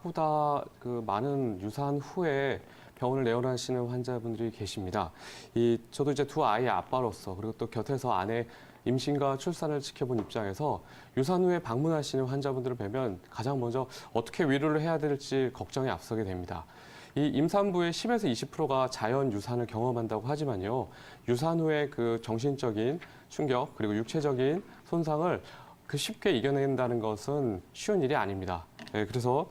생각보다 많은 유산 후에 병원을 내원하시는 환자분들이 계십니다. 저도 이제 두 아이의 아빠로서 그리고 또 곁에서 아내 임신과 출산을 지켜본 입장에서 유산 후에 방문하시는 환자분들을 뵈면 가장 먼저 어떻게 위로를 해야 될지 걱정이 앞서게 됩니다. 이 임산부의 10에서 20%가 자연 유산을 경험한다고 하지만요. 유산 후에 그 정신적인 충격 그리고 육체적인 손상을 쉽게 이겨낸다는 것은 쉬운 일이 아닙니다. 네, 그래서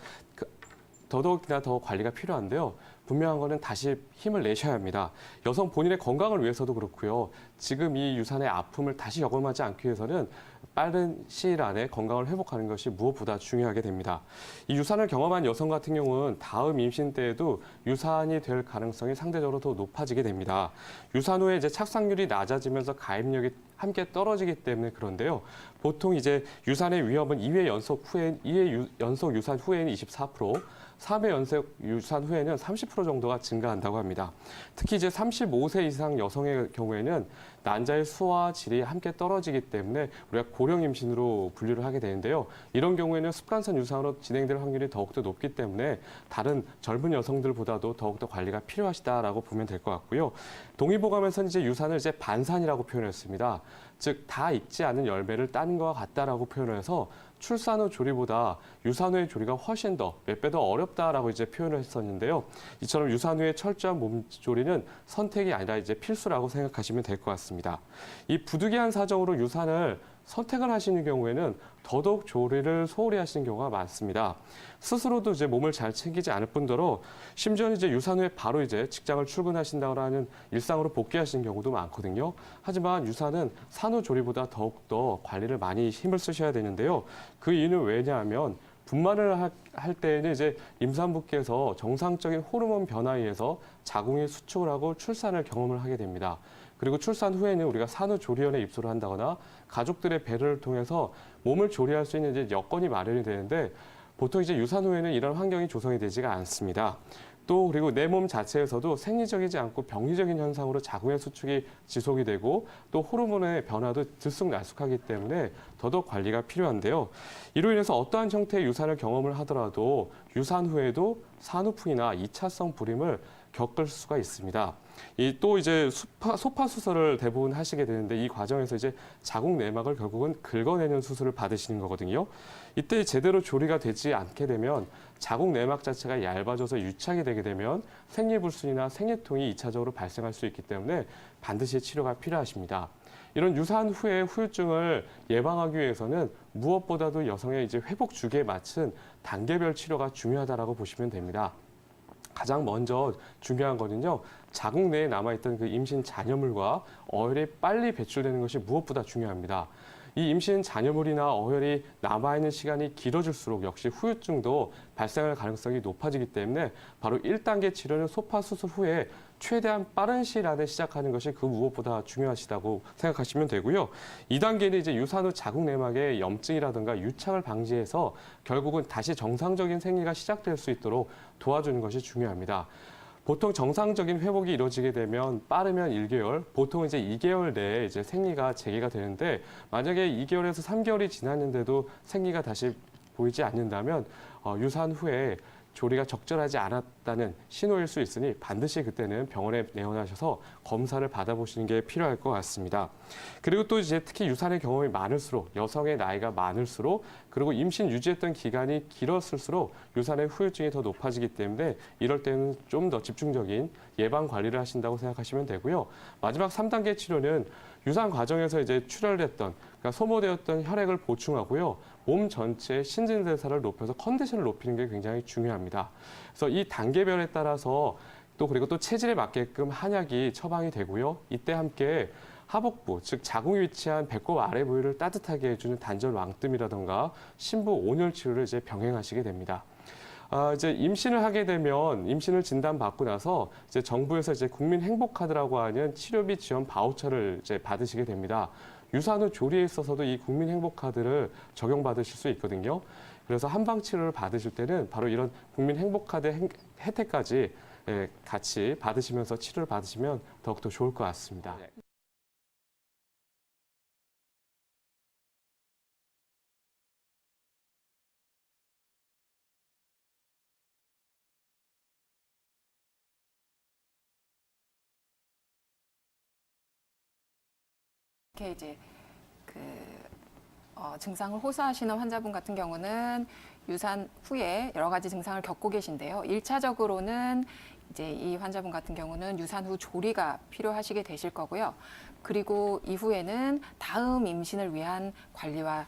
더더욱이나 더 관리가 필요한데요. 분명한 거는 다시 힘을 내셔야 합니다. 여성 본인의 건강을 위해서도 그렇고요. 지금 이 유산의 아픔을 다시 경험하지 않기 위해서는 빠른 시일 안에 건강을 회복하는 것이 무엇보다 중요하게 됩니다. 이 유산을 경험한 여성 같은 경우는 다음 임신 때에도 유산이 될 가능성이 상대적으로 더 높아지게 됩니다. 유산 후에 이제 착상률이 낮아지면서 가입력이 함께 떨어지기 때문에 그런데요. 보통 이제 유산의 위험은 2회 연속 유산 후에는 24%, 3회 연속 유산 후에는 30% 정도가 증가한다고 합니다. 특히 이제 35세 이상 여성의 경우에는 난자의 수와 질이 함께 떨어지기 때문에 우리가 고령 임신으로 분류를 하게 되는데요. 이런 경우에는 습관성 유산으로 진행될 확률이 더욱더 높기 때문에 다른 젊은 여성들보다도 더욱더 관리가 필요하시다라고 보면 될 것 같고요. 동의보감에서는 이제 유산을 이제 반산이라고 표현했습니다. 즉, 다 익지 않은 열매를 따는 것과 같다라고 표현을 해서 출산 후 조리보다 유산 후의 조리가 훨씬 더 몇 배 더 어렵다라고 이제 표현을 했었는데요. 이처럼 유산 후의 철저한 몸조리는 선택이 아니라 이제 필수라고 생각하시면 될 것 같습니다. 이 부득이한 사정으로 유산을 선택을 하시는 경우에는 더더욱 조리를 소홀히 하시는 경우가 많습니다. 스스로도 이제 몸을 잘 챙기지 않을 뿐더러 심지어는 이제 유산 후에 바로 이제 직장을 출근하신다라는 일상으로 복귀하시는 경우도 많거든요. 하지만 유산은 산후조리보다 더욱더 관리를 많이 힘을 쓰셔야 되는데요. 그 이유는 왜냐하면 분만을 할 때에는 이제 임산부께서 정상적인 호르몬 변화에 의해서 자궁이 수축을 하고 출산을 경험을 하게 됩니다. 그리고 출산 후에는 우리가 산후조리원에 입소를 한다거나 가족들의 배려를 통해서 몸을 조리할 수 있는 이제 여건이 마련이 되는데 보통 이제 유산 후에는 이런 환경이 조성이 되지가 않습니다. 또 그리고 내 몸 자체에서도 생리적이지 않고 병리적인 현상으로 자궁의 수축이 지속이 되고 또 호르몬의 변화도 들쑥날쑥하기 때문에 더더욱 관리가 필요한데요. 이로 인해서 어떠한 형태의 유산을 경험을 하더라도 유산 후에도 산후풍이나 2차성 불임을 겪을 수가 있습니다. 또 이제 소파 수술을 대부분 하시게 되는데 이 과정에서 이제 자궁 내막을 결국은 긁어내는 수술을 받으시는 거거든요. 이때 제대로 조리가 되지 않게 되면 자궁 내막 자체가 얇아져서 유착이 되게 되면 생리불순이나 생리통이 2차적으로 발생할 수 있기 때문에 반드시 치료가 필요하십니다. 이런 유산 후의 후유증을 예방하기 위해서는 무엇보다도 여성의 이제 회복 주기에 맞춘 단계별 치료가 중요하다라고 보시면 됩니다. 가장 먼저 중요한 거는요, 자궁 내에 남아있던 그 임신 잔여물과 어혈이 빨리 배출되는 것이 무엇보다 중요합니다. 이 임신 잔여물이나 어혈이 남아있는 시간이 길어질수록 역시 후유증도 발생할 가능성이 높아지기 때문에 바로 1단계 치료는 소파 수술 후에 최대한 빠른 시일 안에 시작하는 것이 그 무엇보다 중요하시다고 생각하시면 되고요. 2단계는 이제 유산 후 자궁 내막의 염증이라든가 유착을 방지해서 결국은 다시 정상적인 생리가 시작될 수 있도록 도와주는 것이 중요합니다. 보통 정상적인 회복이 이루어지게 되면 빠르면 1개월, 보통 이제 2개월 내에 이제 생리가 재개가 되는데 만약에 2개월에서 3개월이 지났는데도 생리가 다시 보이지 않는다면 유산 후에 조리가 적절하지 않았다는 신호일 수 있으니 반드시 그때는 병원에 내원하셔서 검사를 받아보시는 게 필요할 것 같습니다. 그리고 또 이제 특히 유산의 경험이 많을수록 여성의 나이가 많을수록 그리고 임신 유지했던 기간이 길었을수록 유산의 후유증이 더 높아지기 때문에 이럴 때는 좀 더 집중적인 예방 관리를 하신다고 생각하시면 되고요. 마지막 3단계 치료는 유산 과정에서 이제 출혈했던 그러니까 소모되었던 혈액을 보충하고요. 몸 전체의 신진대사를 높여서 컨디션을 높이는 게 굉장히 중요합니다. 그래서 이 단계별에 따라서 그리고 또 체질에 맞게끔 한약이 처방이 되고요. 이때 함께 하복부, 즉 자궁이 위치한 배꼽 아래 부위를 따뜻하게 해주는 단전 왕뜸이라든가 신부 온열 치료를 이제 병행하시게 됩니다. 이제 임신을 하게 되면 임신을 진단받고 나서 이제 정부에서 이제 국민 행복카드라고 하는 치료비 지원 바우처를 이제 받으시게 됩니다. 유산 후 조리에 있어서도 이 국민 행복카드를 적용받으실 수 있거든요. 그래서 한방 치료를 받으실 때는 바로 이런 국민 행복카드 혜택까지 같이 받으시면서 치료를 받으시면 더욱더 좋을 것 같습니다. 이렇게 이제 증상을 호소하시는 환자분 같은 경우는 유산 후에 여러 가지 증상을 겪고 계신데요. 1차적으로는 이제 이 환자분 같은 경우는 유산 후 조리가 필요하시게 되실 거고요. 그리고 이후에는 다음 임신을 위한 관리와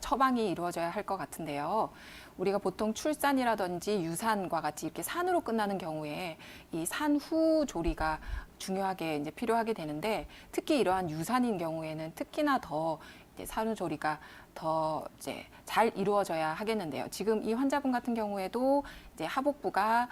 처방이 이루어져야 할 것 같은데요. 우리가 보통 출산이라든지 유산과 같이 이렇게 산으로 끝나는 경우에 이 산 후 조리가 중요하게 이제 필요하게 되는데, 특히 이러한 유산인 경우에는 특히나 더 이제 산후 조리가 더 이제 잘 이루어져야 하겠는데요. 지금 이 환자분 같은 경우에도 이제 하복부가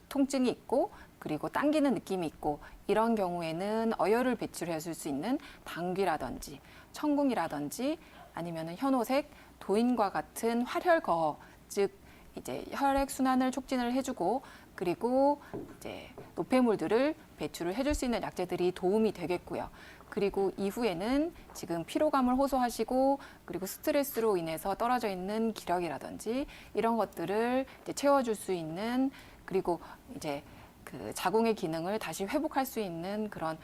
통증이 있고 그리고 당기는 느낌이 있고, 이런 경우에는 어혈을 배출해 줄 수 있는 당귀라든지 청궁이라든지 아니면은 현오색, 도인과 같은 활혈거, 즉 이제 혈액 순환을 촉진을 해주고 그리고 이제 노폐물들을 배출을 해줄 수 있는 약재들이 도움이 되겠고요. 그리고 이후에는 지금 피로감을 호소하시고 그리고 스트레스로 인해서 떨어져 있는 기력이라든지 이런 것들을 이제 채워줄 수 있는, 그리고 이제 그 자궁의 기능을 다시 회복할 수 있는 그런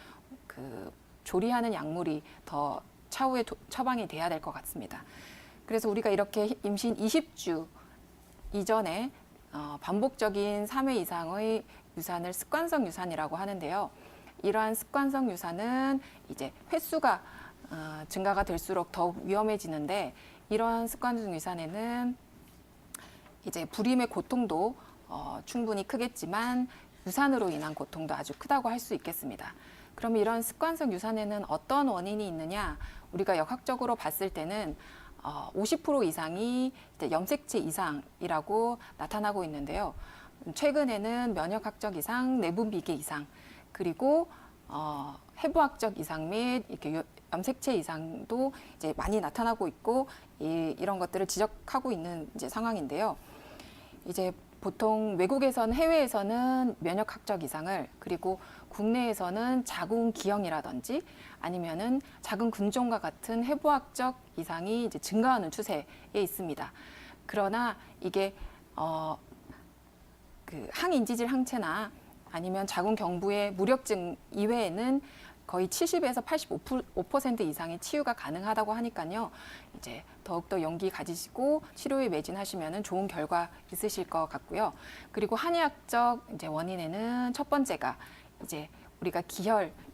그 조리하는 약물이 더 차후에 처방이 돼야 될 것 같습니다. 그래서 우리가 이렇게 임신 20주 이전에 반복적인 3회 이상의 유산을 습관성 유산이라고 하는데요. 이러한 습관성 유산은 이제 횟수가 증가가 될수록 더욱 위험해지는데, 이러한 습관성 유산에는 이제 불임의 고통도 충분히 크겠지만 유산으로 인한 고통도 아주 크다고 할 수 있겠습니다. 그럼 이런 습관성 유산에는 어떤 원인이 있느냐? 우리가 역학적으로 봤을 때는 50% 이상이 염색체 이상이라고 나타나고 있는데요. 최근에는 면역학적 이상, 내분비계 이상, 그리고 해부학적 이상 및 이렇게 염색체 이상도 이제 많이 나타나고 있고, 이런 것들을 지적하고 있는 이제 상황인데요. 이제 보통 외국에서는, 해외에서는 면역학적 이상을, 그리고 국내에서는 자궁 기형이라든지 아니면은 자궁 근종과 같은 해부학적 이상이 이제 증가하는 추세에 있습니다. 그러나 이게 그 항인지질 항체나 아니면 자궁 경부의 무력증 이외에는 거의 70에서 85% 이상의 치유가 가능하다고 하니까요. 이제 더욱더 용기 가지시고 치료에 매진하시면 좋은 결과 있으실 것 같고요. 그리고 한의학적 이제 원인에는 첫 번째가 이제 우리가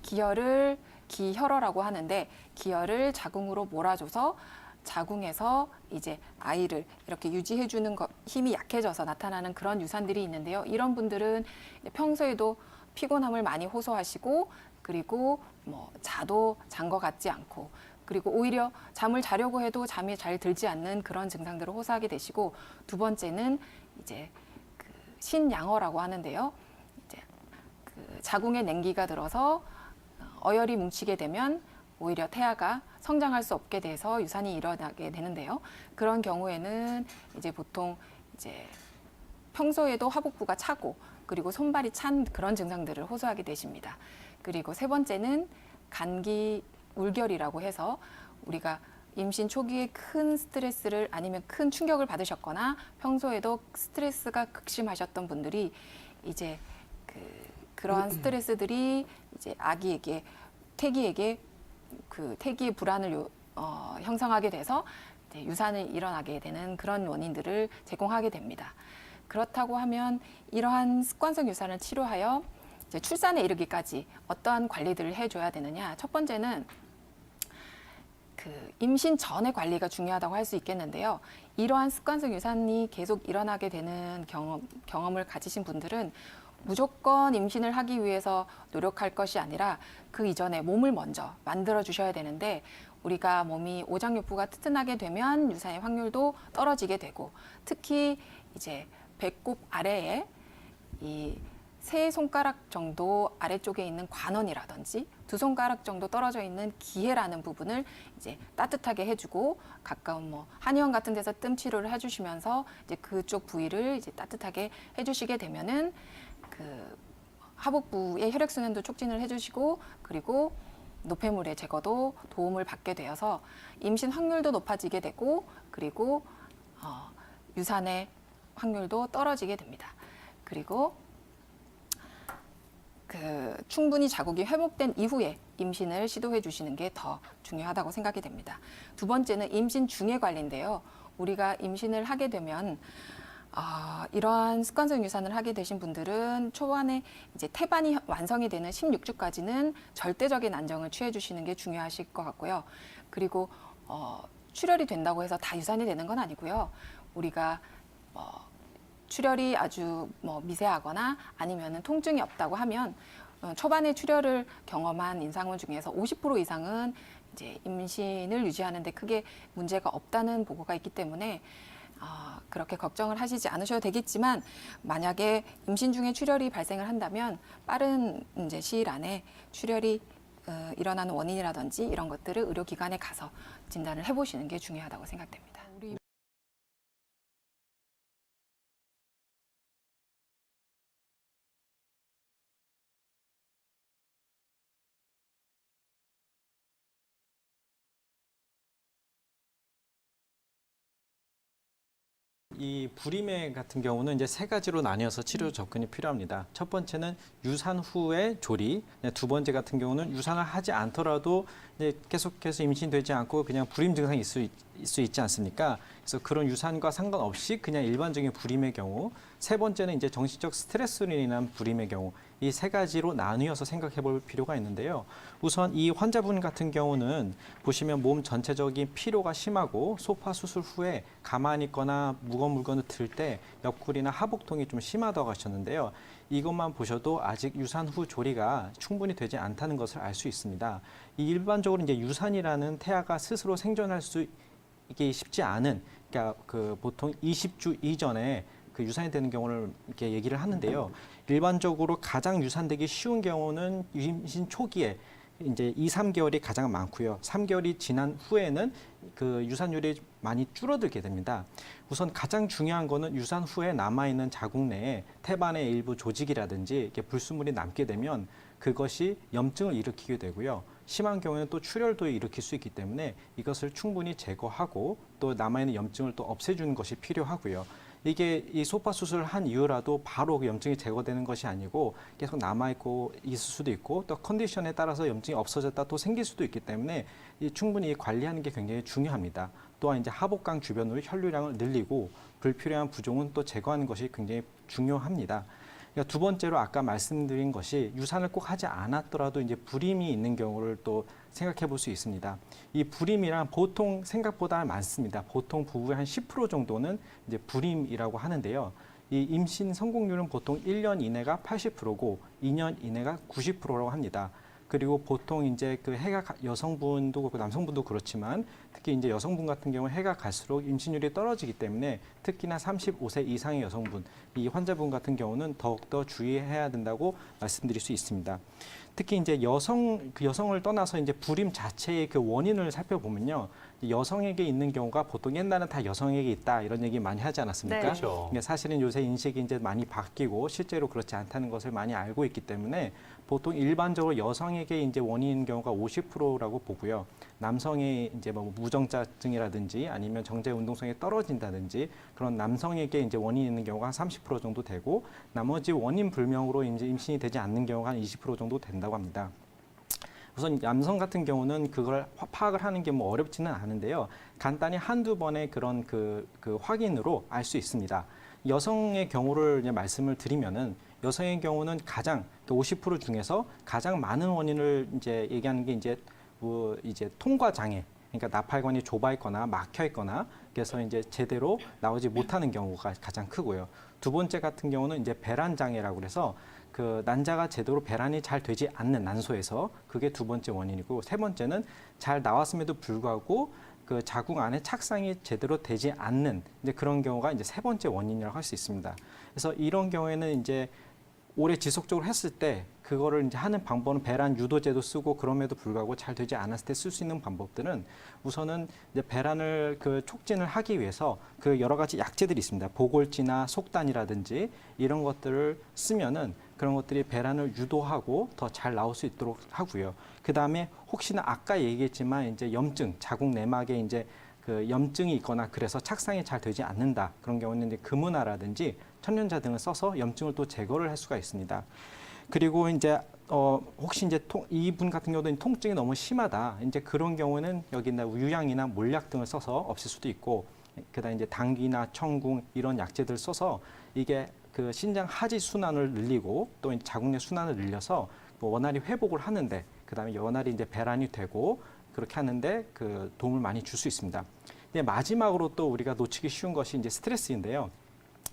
기혈을 기혈어라고 하는데, 기혈을 자궁으로 몰아줘서 자궁에서 이제 아이를 이렇게 유지해주는 힘이 약해져서 나타나는 그런 유산들이 있는데요. 이런 분들은 평소에도 피곤함을 많이 호소하시고, 그리고 뭐 자도 잔 것 같지 않고, 그리고 오히려 잠을 자려고 해도 잠이 잘 들지 않는 그런 증상들을 호소하게 되시고, 두 번째는 이제 그 신양어라고 하는데요. 이제 그 자궁에 냉기가 들어서 어혈이 뭉치게 되면 오히려 태아가 성장할 수 없게 돼서 유산이 일어나게 되는데요. 그런 경우에는 이제 보통 이제 평소에도 하복부가 차고 그리고 손발이 찬 그런 증상들을 호소하게 되십니다. 그리고 세 번째는 간기 울결이라고 해서, 우리가 임신 초기에 큰 스트레스를 아니면 큰 충격을 받으셨거나 평소에도 스트레스가 극심하셨던 분들이 이제 그러한 스트레스들이 이제 아기에게, 태기에게 그 태기의 불안을 형성하게 돼서 이제 유산이 일어나게 되는 그런 원인들을 제공하게 됩니다. 그렇다고 하면 이러한 습관성 유산을 치료하여 이제 출산에 이르기까지 어떠한 관리들을 해줘야 되느냐? 첫 번째는 그 임신 전의 관리가 중요하다고 할 수 있겠는데요. 이러한 습관성 유산이 계속 일어나게 되는 경험을 가지신 분들은 무조건 임신을 하기 위해서 노력할 것이 아니라 그 이전에 몸을 먼저 만들어 주셔야 되는데, 우리가 몸이 오장육부가 튼튼하게 되면 유산의 확률도 떨어지게 되고, 특히 이제 배꼽 아래에 이 세 손가락 정도 아래쪽에 있는 관원이라든지 두 손가락 정도 떨어져 있는 기해라는 부분을 이제 따뜻하게 해주고, 가까운 뭐 한의원 같은 데서 뜸 치료를 해주시면서 이제 그쪽 부위를 이제 따뜻하게 해주시게 되면은 그 하복부의 혈액순환도 촉진을 해주시고, 그리고 노폐물의 제거도 도움을 받게 되어서 임신 확률도 높아지게 되고, 그리고 유산의 확률도 떨어지게 됩니다. 그리고 충분히 자국이 회복된 이후에 임신을 시도해 주시는 게 더 중요하다고 생각이 됩니다. 두 번째는 임신 중에 관리인데요. 우리가 임신을 하게 되면 이러한 습관성 유산을 하게 되신 분들은 초반에 이제 태반이 완성이 되는 16주까지는 절대적인 안정을 취해 주시는 게 중요하실 것 같고요. 그리고 출혈이 된다고 해서 다 유산이 되는 건 아니고요. 우리가 출혈이 아주 미세하거나 아니면은 통증이 없다고 하면 초반에 출혈을 경험한 임산부 중에서 50% 이상은 이제 임신을 유지하는 데 크게 문제가 없다는 보고가 있기 때문에 그렇게 걱정을 하시지 않으셔도 되겠지만 만약에 임신 중에 출혈이 발생을 한다면 빠른 이제 시일 안에 출혈이 일어나는 원인이라든지 이런 것들을 의료기관에 가서 진단을 해보시는 게 중요하다고 생각됩니다. 이 불임의 같은 경우는 이제 세 가지로 나뉘어서 치료 접근이 필요합니다. 첫 번째는 유산 후의 조리, 두 번째 같은 경우는 유산을 하지 않더라도 이제 계속해서 임신되지 않고 그냥 불임 증상이 있을 수 있지 않습니까? 그래서 그런 유산과 상관없이 그냥 일반적인 불임의 경우, 세 번째는 이제 정신적 스트레스로 인한 불임의 경우, 이 세 가지로 나뉘어서 생각해 볼 필요가 있는데요. 우선 이 환자분 같은 경우는 보시면 몸 전체적인 피로가 심하고 소파 수술 후에 가만히 있거나 무거운 물건을 들 때 옆구리나 하복통이 좀 심하다고 하셨는데요. 이것만 보셔도 아직 유산 후 조리가 충분히 되지 않다는 것을 알 수 있습니다. 이 일반적으로 이제 유산이라는 태아가 스스로 생존할 수 이게 쉽지 않은, 그러니까 보통 20주 이전에 유산이 되는 경우를 이렇게 얘기를 하는데요. 일반적으로 가장 유산되기 쉬운 경우는 임신 초기에 이제 2, 3개월이 가장 많고요. 3개월이 지난 후에는 유산율이 많이 줄어들게 됩니다. 우선 가장 중요한 거는 유산 후에 남아있는 자궁 내에 태반의 일부 조직이라든지 이렇게 불순물이 남게 되면 그것이 염증을 일으키게 되고요. 심한 경우에는 또 출혈도 일으킬 수 있기 때문에 이것을 충분히 제거하고 또 남아있는 염증을 또 없애주는 것이 필요하고요. 이게 이 소파 수술을 한 이후라도 바로 염증이 제거되는 것이 아니고 계속 남아있고 있을 수도 있고 또 컨디션에 따라서 염증이 없어졌다 또 생길 수도 있기 때문에 충분히 관리하는 게 굉장히 중요합니다. 또한 이제 하복강 주변으로 혈류량을 늘리고 불필요한 부종은 또 제거하는 것이 굉장히 중요합니다. 그러니까 두 번째로 아까 말씀드린 것이 유산을 꼭 하지 않았더라도 이제 불임이 있는 경우를 또 생각해 볼 수 있습니다. 이 불임이란 보통 생각보다 많습니다. 보통 부부의 한 10% 정도는 이제 불임이라고 하는데요. 이 임신 성공률은 보통 1년 이내가 80%고 2년 이내가 90%라고 합니다. 그리고 보통 이제 해가 여성분도 그렇고 남성분도 그렇지만 특히 이제 여성분 같은 경우 해가 갈수록 임신율이 떨어지기 때문에 특히나 35세 이상의 여성분, 이 환자분 같은 경우는 더욱더 주의해야 된다고 말씀드릴 수 있습니다. 특히 이제 여성을 떠나서 이제 불임 자체의 원인을 살펴보면요. 여성에게 있는 경우가 보통 옛날은 다 여성에게 있다 이런 얘기 많이 하지 않았습니까? 네. 그렇죠. 사실은 요새 인식이 이제 많이 바뀌고 실제로 그렇지 않다는 것을 많이 알고 있기 때문에 보통 일반적으로 여성에게 이제 원인인 경우가 50%라고 보고요. 남성의 이제 무정자증이라든지 아니면 정제 운동성이 떨어진다든지 그런 남성에게 이제 원인이 있는 경우가 한 30% 정도 되고 나머지 원인 불명으로 이제 임신이 되지 않는 경우가 한 20% 정도 된다고 합니다. 우선 남성 같은 경우는 그걸 파악을 하는 게 어렵지는 않은데요. 간단히 한두 번의 그런 확인으로 알 수 있습니다. 여성의 경우를 이제 말씀을 드리면은 여성의 경우는 가장 50% 중에서 가장 많은 원인을 이제 얘기하는 게 이제 통과 장애, 그러니까 나팔관이 좁아 있거나 막혀 있거나 그래서 이제 제대로 나오지 못하는 경우가 가장 크고요. 두 번째 같은 경우는 이제 배란 장애라고 그래서 난자가 제대로 배란이 잘 되지 않는 난소에서 그게 두 번째 원인이고 세 번째는 잘 나왔음에도 불구하고 자궁 안에 착상이 제대로 되지 않는 이제 그런 경우가 이제 세 번째 원인이라고 할 수 있습니다. 그래서 이런 경우에는 이제 오래 지속적으로 했을 때 그거를 이제 하는 방법은 배란 유도제도 쓰고 그럼에도 불구하고 잘 되지 않았을 때 쓸 수 있는 방법들은 우선은 이제 배란을 촉진을 하기 위해서 여러 가지 약제들이 있습니다. 보골지나 속단이라든지 이런 것들을 쓰면은 그런 것들이 배란을 유도하고 더 잘 나올 수 있도록 하고요. 그 다음에 혹시나 아까 얘기했지만 이제 염증, 자궁 내막에 이제 염증이 있거나 그래서 착상이 잘 되지 않는다. 그런 경우는 이제 금은화라든지 천연자 등을 써서 염증을 또 제거를 할 수가 있습니다. 그리고 이제 혹시 이제 이분 같은 경우도 통증이 너무 심하다. 이제 그런 경우는 여기 유향이나 몰약 등을 써서 없앨 수도 있고, 그다음 이제 당귀나 청궁 이런 약재들을 써서 이게 그 신장 하지 순환을 늘리고 또 이제 자궁내 순환을 늘려서 뭐 원활히 회복을 하는데, 그다음에 원활히 이제 배란이 되고 그렇게 하는데 그 도움을 많이 줄 수 있습니다. 근데 마지막으로 또 우리가 놓치기 쉬운 것이 이제 스트레스인데요.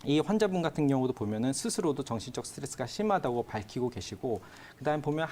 이 환자분 같은 경우도 보면은 스스로도 정신적 스트레스가 심하다고 밝히고 계시고, 그다음에 보면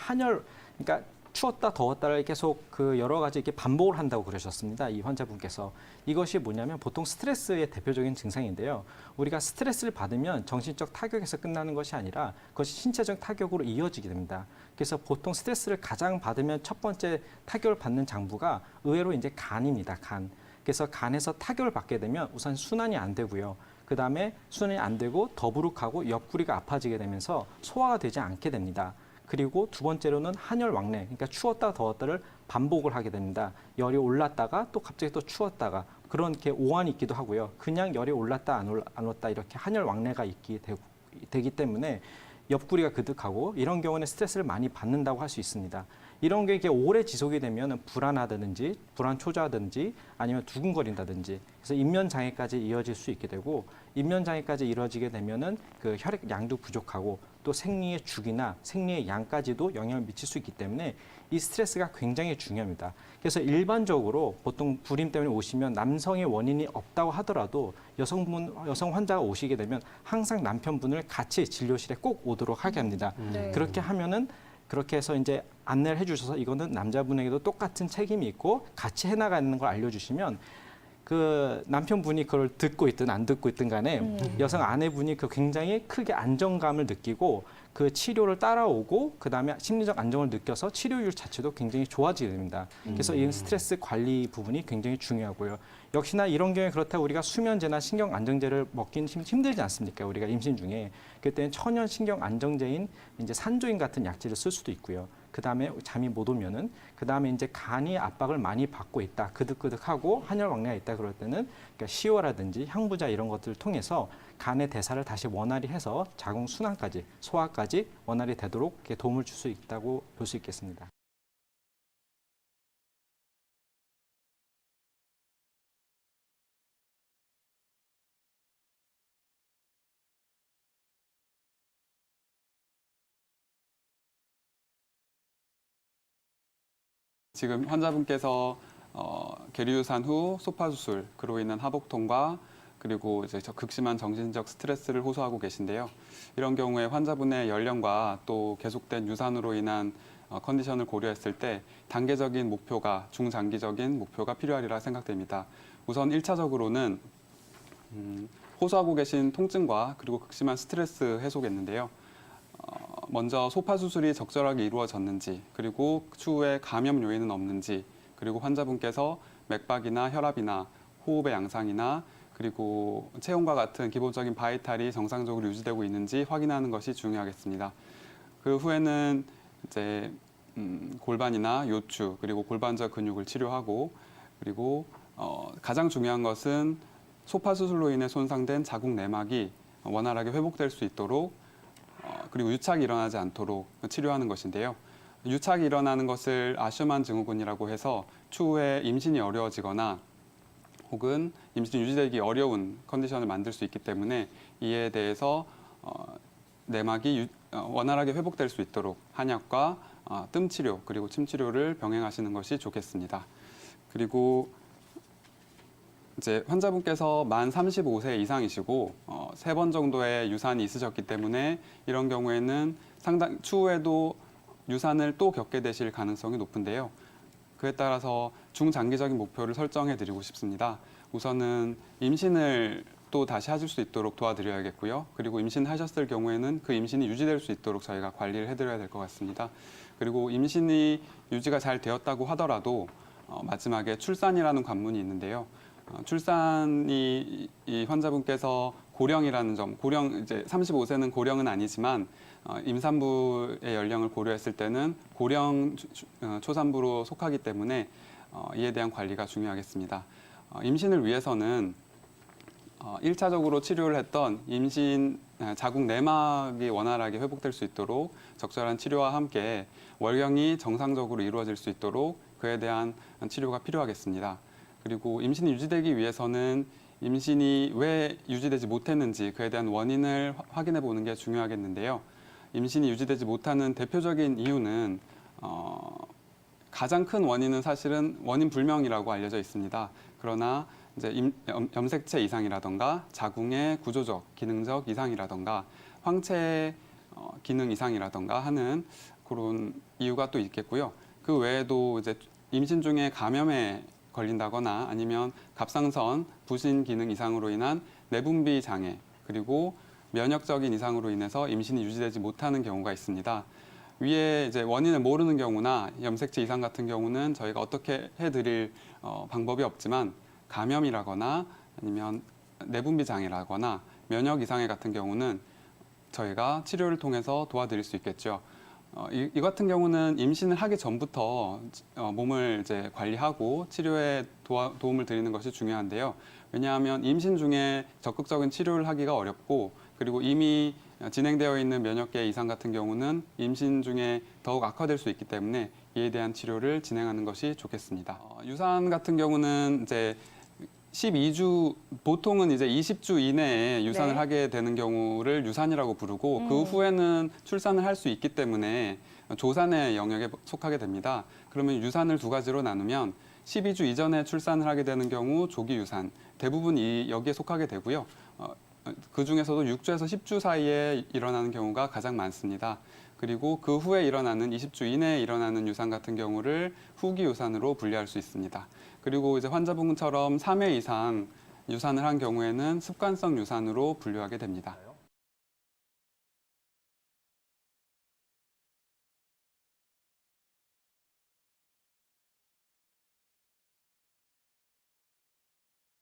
그러니까 추웠다 더웠다를 계속 그 여러 가지 이렇게 반복을 한다고 그러셨습니다. 이 환자분께서. 이것이 뭐냐면 보통 스트레스의 대표적인 증상인데요. 우리가 스트레스를 받으면 정신적 타격에서 끝나는 것이 아니라 그것이 신체적 타격으로 이어지게 됩니다. 그래서 보통 스트레스를 가장 받으면 첫 번째 타격을 받는 장부가 의외로 이제 간입니다. 간. 그래서 간에서 타격을 받게 되면 우선 순환이 안 되고요. 그 다음에 순환이 안 되고 더부룩하고 옆구리가 아파지게 되면서 소화가 되지 않게 됩니다. 그리고 두 번째로는 한열 왕래, 그러니까 추웠다 더웠다를 반복을 하게 됩니다. 열이 올랐다가 또 갑자기 또 추웠다가 그런 게 오한이 있기도 하고요. 그냥 열이 올랐다 안 올랐다 이렇게 한열 왕래가 되기 때문에 옆구리가 그득하고 이런 경우는 스트레스를 많이 받는다고 할 수 있습니다. 이런 게 이렇게 오래 지속이 되면 불안하다든지 불안 초조하든지 아니면 두근거린다든지 그래서 인면 장애까지 이어질 수 있게 되고 인면 장애까지 이루어지게 되면은 그 혈액 양도 부족하고 또 생리의 죽이나 생리의 양까지도 영향을 미칠 수 있기 때문에 이 스트레스가 굉장히 중요합니다. 그래서 일반적으로 보통 불임 때문에 오시면 남성의 원인이 없다고 하더라도 여성 환자가 오시게 되면 항상 남편분을 같이 진료실에 꼭 오도록 하게 합니다. 네. 그렇게 하면은 그렇게 해서 이제 안내를 해주셔서 이거는 남자분에게도 똑같은 책임이 있고 같이 해나가는 걸 알려주시면 그 남편분이 그걸 듣고 있든 안 듣고 있든 간에 여성 아내분이 그 굉장히 크게 안정감을 느끼고 그 치료를 따라오고 그다음에 심리적 안정을 느껴서 치료율 자체도 굉장히 좋아지게 됩니다. 그래서 이 스트레스 관리 부분이 굉장히 중요하고요. 역시나 이런 경우에 그렇다고 우리가 수면제나 신경 안정제를 먹기는 힘들지 않습니까? 우리가 임신 중에. 그때는 천연 신경 안정제인 이제 산조인 같은 약제를 쓸 수도 있고요. 그다음에 잠이 못 오면은 그다음에 이제 간이 압박을 많이 받고 있다. 그득그득하고 한열 왕래가 있다 그럴 때는 그러니까 시효라든지 향부자 이런 것들을 통해서 간의 대사를 다시 원활히 해서 자궁 순환까지 소화까지 원활히 되도록 이렇게 도움을 줄 수 있다고 볼 수 있겠습니다. 지금 환자분께서 계류유산 후 소파 수술로 인한 하복통과 그리고 이제 극심한 정신적 스트레스를 호소하고 계신데요. 이런 경우에 환자분의 연령과 또 계속된 유산으로 인한 컨디션을 고려했을 때 단계적인 목표가 중장기적인 목표가 필요하리라 생각됩니다. 우선 1차적으로는 호소하고 계신 통증과 그리고 극심한 스트레스 해소겠는데요. 먼저 소파 수술이 적절하게 이루어졌는지, 그리고 추후에 감염 요인은 없는지, 그리고 환자분께서 맥박이나 혈압이나 호흡의 양상이나 그리고 체온과 같은 기본적인 바이탈이 정상적으로 유지되고 있는지 확인하는 것이 중요하겠습니다. 그 후에는 이제 골반이나 요추 그리고 골반저 근육을 치료하고 그리고 가장 중요한 것은 소파 수술로 인해 손상된 자궁 내막이 원활하게 회복될 수 있도록 그리고 유착이 일어나지 않도록 치료하는 것인데요. 유착이 일어나는 것을 아슈만 증후군이라고 해서 추후에 임신이 어려워지거나 혹은 임신이 유지되기 어려운 컨디션을 만들 수 있기 때문에 이에 대해서 내막이 원활하게 회복될 수 있도록 한약과 뜸 치료 그리고 침 치료를 병행하시는 것이 좋겠습니다. 그리고 이제 환자분께서 만 35세 이상이시고 3번 정도의 유산이 있으셨기 때문에 이런 경우에는 상당 추후에도 유산을 또 겪게 되실 가능성이 높은데요. 그에 따라서 중장기적인 목표를 설정해 드리고 싶습니다. 우선은 임신을 또 다시 하실 수 있도록 도와드려야겠고요. 그리고 임신하셨을 경우에는 그 임신이 유지될 수 있도록 저희가 관리를 해드려야 될 것 같습니다. 그리고 임신이 유지가 잘 되었다고 하더라도 마지막에 출산이라는 관문이 있는데요. 출산이 이 환자분께서 고령이라는 점, 이제 35세는 고령은 아니지만 임산부의 연령을 고려했을 때는 고령 초산부로 속하기 때문에 이에 대한 관리가 중요하겠습니다. 임신을 위해서는 1차적으로 치료를 했던 임신 자궁 내막이 원활하게 회복될 수 있도록 적절한 치료와 함께 월경이 정상적으로 이루어질 수 있도록 그에 대한 치료가 필요하겠습니다. 그리고 임신이 유지되기 위해서는 임신이 왜 유지되지 못했는지 그에 대한 원인을 확인해 보는 게 중요하겠는데요. 임신이 유지되지 못하는 대표적인 이유는 가장 큰 원인은 사실은 원인 불명이라고 알려져 있습니다. 그러나 이제 염색체 이상이라던가 자궁의 구조적, 기능적 이상이라던가 황체 기능 이상이라던가 하는 그런 이유가 또 있겠고요. 그 외에도 이제 임신 중에 감염에 걸린다거나 아니면 갑상선 부신 기능 이상으로 인한 내분비 장애 그리고 면역적인 이상으로 인해서 임신이 유지되지 못하는 경우가 있습니다. 위에 이제 원인을 모르는 경우나 염색체 이상 같은 경우는 저희가 어떻게 해드릴 방법이 없지만 감염이라거나 아니면 내분비 장애라거나 면역 이상해 같은 경우는 저희가 치료를 통해서 도와드릴 수 있겠죠. 이 같은 경우는 임신을 하기 전부터 몸을 이제 관리하고 치료에 도움을 드리는 것이 중요한데요. 왜냐하면 임신 중에 적극적인 치료를 하기가 어렵고 그리고 이미 진행되어 있는 면역계 이상 같은 경우는 임신 중에 더욱 악화될 수 있기 때문에 이에 대한 치료를 진행하는 것이 좋겠습니다. 유산 같은 경우는 이제 12주, 보통은 이제 20주 이내에 유산을 네. 하게 되는 경우를 유산이라고 부르고 그 후에는 출산을 할 수 있기 때문에 조산의 영역에 속하게 됩니다. 그러면 유산을 두 가지로 나누면 12주 이전에 출산을 하게 되는 경우 조기 유산, 대부분 여기에 속하게 되고요. 그 중에서도 6주에서 10주 사이에 일어나는 경우가 가장 많습니다. 그리고 그 후에 일어나는 20주 이내에 일어나는 유산 같은 경우를 후기 유산으로 분류할 수 있습니다. 그리고 이제 환자분처럼 3회 이상 유산을 한 경우에는 습관성 유산으로 분류하게 됩니다.